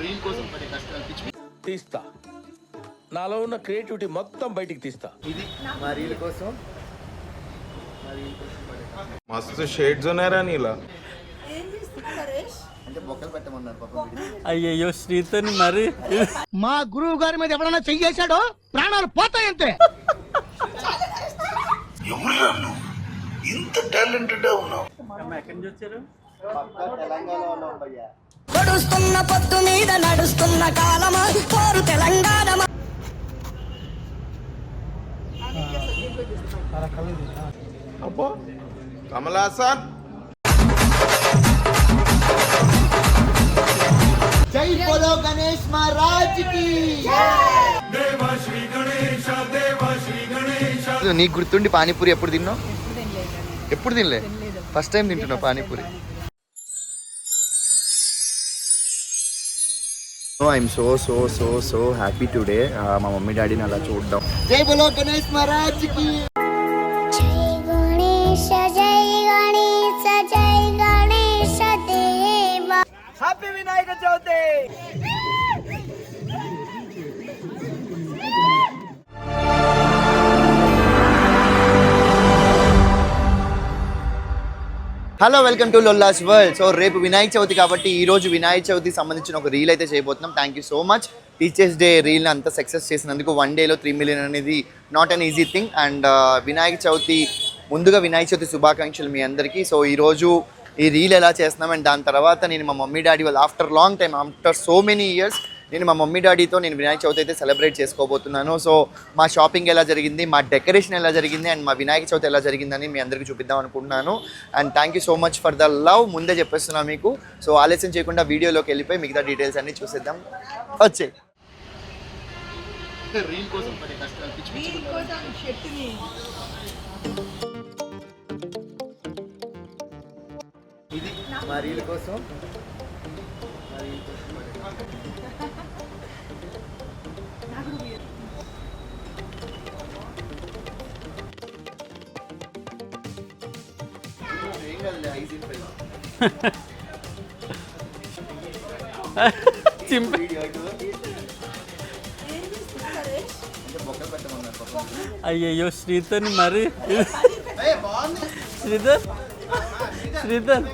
Reel కోసం పడే కష్టాలు పిచ్చి తీస్తా, నాలో ఉన్న క్రియేటివిటీ మొత్తం బయటికి తీస్తా. ఇది మా రీల్ కోసం మస్తు షేడ్స్ ఉన్నారా నీలా? అంటే బొక్కలు పెట్టమన్నారు పాపం. అయ్యయ్యో శ్రీతోని మరి మా గురువు గారి మీద ఎవరైనా చెయ్యేశాడో ప్రాణాలు పోతాయంతే. ఎక్కడి నుంచి వచ్చారు? పక్కా తెలంగాణలో భయ్యా. నడుస్తున్న పొత్తు మీద నడుస్తున్న కాలమా కోరు తెలంగాణ. అబ్బో కమల్ హాసన్. జై బోలో గణేష్ మహారాజ్ కి. నీకు గుర్తుండి పానీపూరి ఎప్పుడు తిన్నావు? ఎప్పుడు తినలే? ఫస్ట్ టైం తింటున్నావు panipuri. I'm so so so so happy today మా మమ్మీ డాడీని అలా చూడడం. జై బోలో గణేష్ మహారాజ్ కి. జై గణేశ జై గణేశ జై గణేశ దేవ. Happy Vinayaka Chavithi. Hello, welcome to Lolla's world. So రేపు వినాయక చవితి కాబట్టి ఈ రోజు వినాయక చవితికి సంబంధించిన ఒక రీల్ అయితే చేయబోతున్నాం. Thank you so much. Teachers day రీల్ని అంతా సక్సెస్ చేసినందుకు 1 డేలో 3 మిలియన్ అనేది not an easy thing. And Vinayaka Chavithi ముందుగా వినాయక చవితి శుభాకాంక్షలు మీ అందరికీ. సో ఈరోజు ఈ రీల్ ఎలా చేస్తున్నాం అండ్ దాని తర్వాత నేను మా మమ్మీ డాడీ వాళ్ళు after long time, after so many years నేను మా మమ్మీ డాడీతో నేను వినాయక చవితి అయితే సెలబ్రేట్ చేసుకోబోతున్నాను. సో మా షాపింగ్ ఎలా జరిగింది, మా డెకరేషన్ ఎలా జరిగింది అండ్ మా వినాయక చవితి ఎలా జరిగిందని మీ అందరికీ చూపిద్దాం అనుకుంటున్నాను. And thank you so much for the love. ముందే చెప్పేస్తున్నాను మీకు. సో ఆలస్యం చేయకుండా వీడియోలోకి వెళ్ళిపోయి మిగతా డీటెయిల్స్ అన్ని చూసేద్దాం. వచ్చే రీల్ కోసం పడే కష్టాలు పిచ్చి పిచ్చి. ఇది మా రీల్ కోసం అయ్యయ్యో శ్రీతోని మరి శ్రీధర్ శ్రీధర్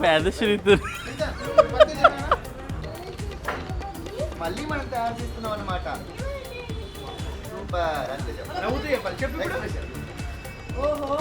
పేద శ్రీధర్ మళ్ళీ మనం తయారు చేస్తున్నాం అన్నమాట. సూపర్. అంతే చెప్పు. ఓహో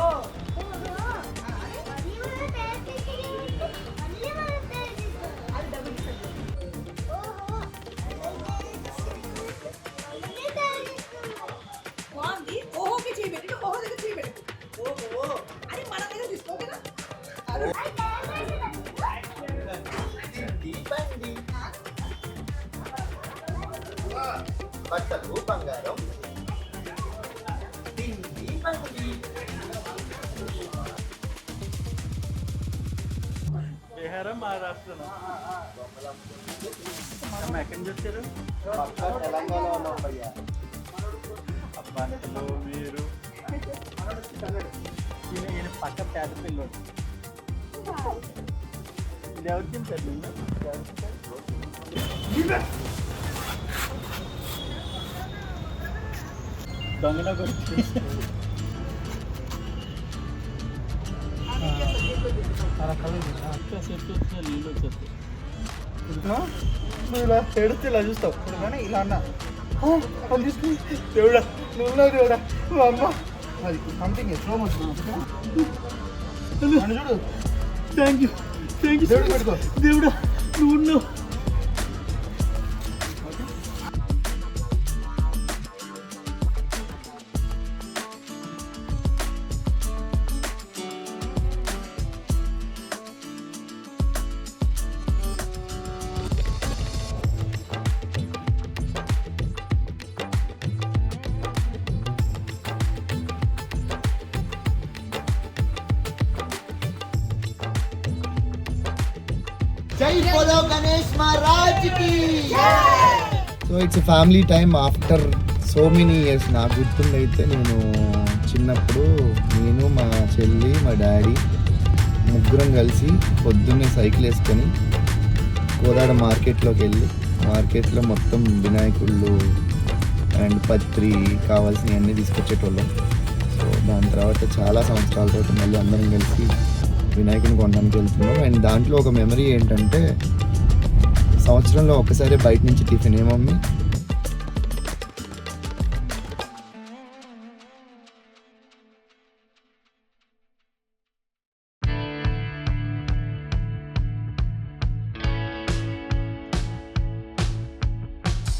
బట్టలు బంగారం తిండి బండి. బిహారం మహారాష్ట్ర ఎక్కడి నుంచి వచ్చారు? పక్కా తెలంగాణలో భయ్యా. అబ్బాంటలో మీరు ఈయన పక్క పేద పిల్లోడు. ఇది ఎవరు తింటారు? దొంగన కొడుకు నీళ్ళు వచ్చేస్తాయి. నువ్వు ఇలా ఎడితే ఇలా చూస్తావు. ఇప్పుడు కానీ ఇలా అన్నా తీసుకుని దేవుడా నువ్వు దేవుడా నువ్వు అమ్మ అది సంథింగ్ స్లో మోషన్ చూడు. థ్యాంక్ యూ దేవుడు పెట్టుకో. దేవుడా నువ్వు ఉన్నావు. జై బోలో గణేష్ మహారాజ్ కి. So it's family time after so many years నాకు గుర్తుండైతే నేను చిన్నప్పుడు నేను మా చెల్లి మా డాడీ ముగ్గురం కలిసి పొద్దున్నే సైకిల్ వేసుకొని కోదాడ మార్కెట్లోకి వెళ్ళి మార్కెట్లో మొత్తం వినాయకుళ్ళు అండ్ పత్రి కావాల్సినవన్నీ తీసుకొచ్చేటోళ్ళం. సో దాని తర్వాత చాలా సంవత్సరాల తర్వాత మళ్ళీ అందరం కలిసి వినాయకుని కొనడానికి వెళ్తున్నాం. అండ్ దాంట్లో ఒక మెమరీ ఏంటంటే సంవత్సరంలో ఒకసారి బయట నుంచి టిఫిన్ ఏమమ్మీ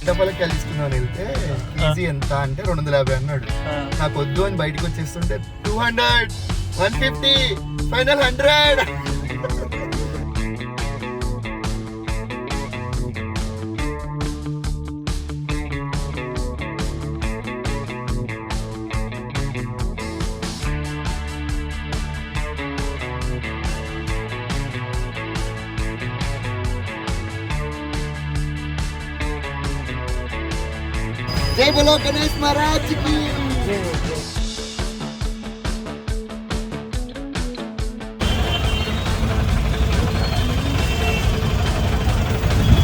ఇంటపల్లికి కలిస్తున్నాను వెళ్తే ఈజీ ఎంత అంటే 250 అన్నాడు. నాకు వద్దు అని బయటకు వచ్చేస్తుంటే 200, 150, ఫైనల్ 100. జై బోలో గణేష్ మహారాజ్ కి.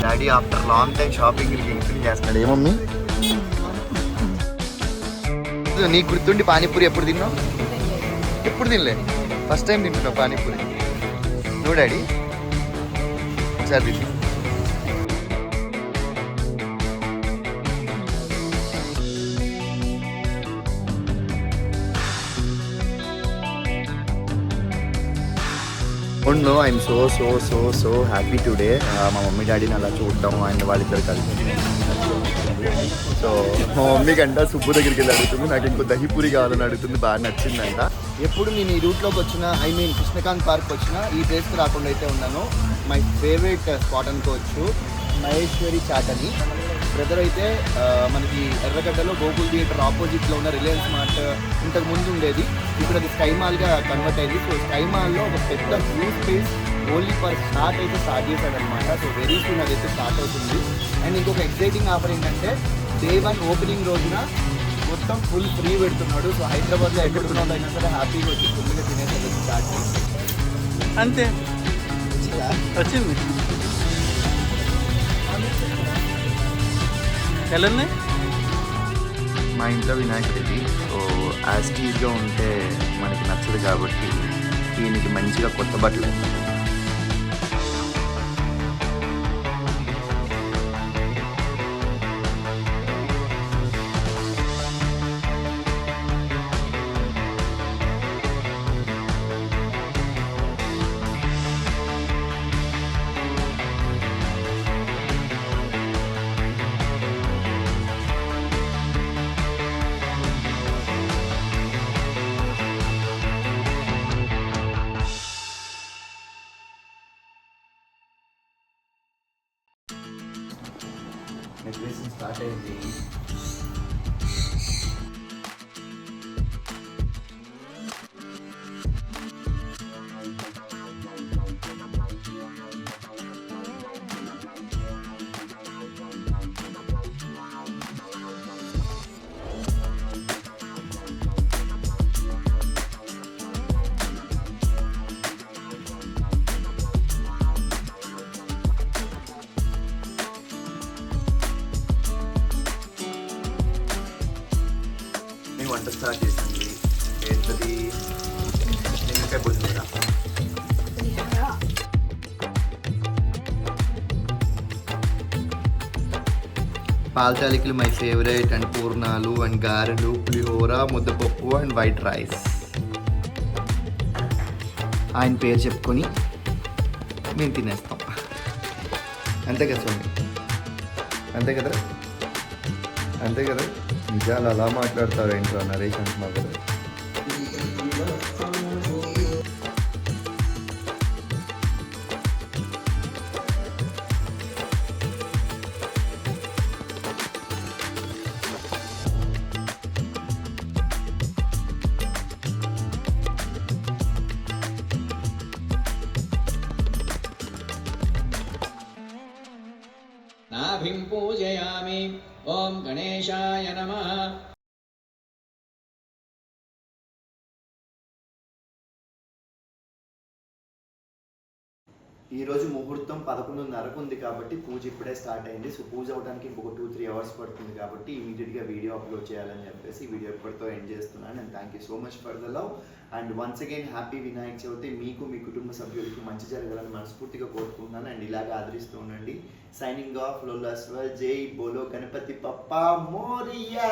Daddy after long time shopping increase చేస్తున్నాడు. ఏమమ్మీ నీకు గుర్తుండి పానీపూరి ఎప్పుడు తిన్నావు? ఎప్పుడు తినలే, ఫస్ట్ టైం తింటున్నావు పానీపూరి. నువ్వు డాడీ ఒకసారి తిన్నా. No I'm so so so so happy today. మా మమ్మీ డాడీని అలా చూడటం అండ్ వాళ్ళిద్దరు కలిసి. సో మా మమ్మీ కంట సుబ్బు దగ్గరికి వెళ్ళి అడుగుతుంది, నాకు ఇంకో దహీపూరి కావాలని అడుగుతుంది. బాగా నచ్చిందంట. ఎప్పుడు నేను ఈ రూట్లోకి వచ్చినా, ఐ మీన్ కృష్ణకాంత్ పార్క్ వచ్చినా ఈ ప్లేస్కి రాకుండా అయితే ఉన్నాను. మై ఫేవరెట్ స్పాట్ అనుకోవచ్చు, మహేశ్వరి చాట్ అని. బ్రదర్ అయితే మనకి ఎర్రగడ్డలో గోకుల్ థియేటర్ ఆపోజిట్లో ఉన్న రిలయన్స్ మార్ట్ ఇంతకు ముందు ఉండేది, ఇప్పుడు అది స్కై మాల్గా కన్వర్ట్ అయింది. సో స్కై మాల్లో ఒక పెద్ద view space only for start చేశాడనమాట. సో వెరీ సూన్ అదైతే స్టార్ట్ అవుతుంది. అండ్ ఇంకొక ఎక్సైటింగ్ ఆఫర్ ఏంటంటే Day 1 ఓపెనింగ్ రోజున మొత్తం ఫుల్ ఫ్రీ పెడుతున్నాడు. సో హైదరాబాద్లో ఎక్కడున్న వాళ్ళైనా సరే హ్యాపీగా వచ్చి ఫుల్గా తినేసి స్టార్ట్ చేసి అంతే వచ్చింది. ఎలా ఉన్నాయి? మా ఇంట్లో వినాయకుడిది. సో యాస్టీజ్గా ఉంటే మనకి నచ్చదు కాబట్టి దీనికి మంచిగా కొత్త బట్టలు వేస్తాం. డెకరేషన్ స్టార్ట్ అయింది. వంట స్టార్ట్ చేసింది. ఏంటది? నిమ్మకాయ పులిహోర. పాలతాలికలు మై ఫేవరెట్. అండ్ పూర్ణాలు అండ్ గారెలు, పులిహోర, ముద్దపప్పు అండ్ వైట్ రైస్. ఆయన పేరు చెప్పుకొని మేము తినేస్తాం. అంతే కదా స్వామి? అంతే కదా? అంతే కదా? నిజాలు అలా మాట్లాడతారు ఏంటో నరేష్ అంటున్నావు కదా. नाभिं पूजयामि ॐ गणेशाय नमः ఈ రోజు ముహూర్తం 11:30కు ఉంది కాబట్టి పూజ ఇప్పుడే స్టార్ట్ అయింది. సో పూజ అవడానికి ఇంకొక 2-3 అవర్స్ పడుతుంది కాబట్టి ఇమీడియట్గా వీడియో అప్లోడ్ చేయాలని చెప్పేసి వీడియో ఇప్పటితో ఎండ్ చేస్తున్నాను. And thank you so much for the love and once again happy Vinayaka Chavithi. మీకు మీ కుటుంబ సభ్యులకి మంచి జరగాలని మనస్ఫూర్తిగా కోరుకుంటున్నాను. అండ్ ఇలాగే ఆదరిస్తూ ఉండండి. Signing off Lolla's world. జై బోలో గణపతి బప్పా మోరియా.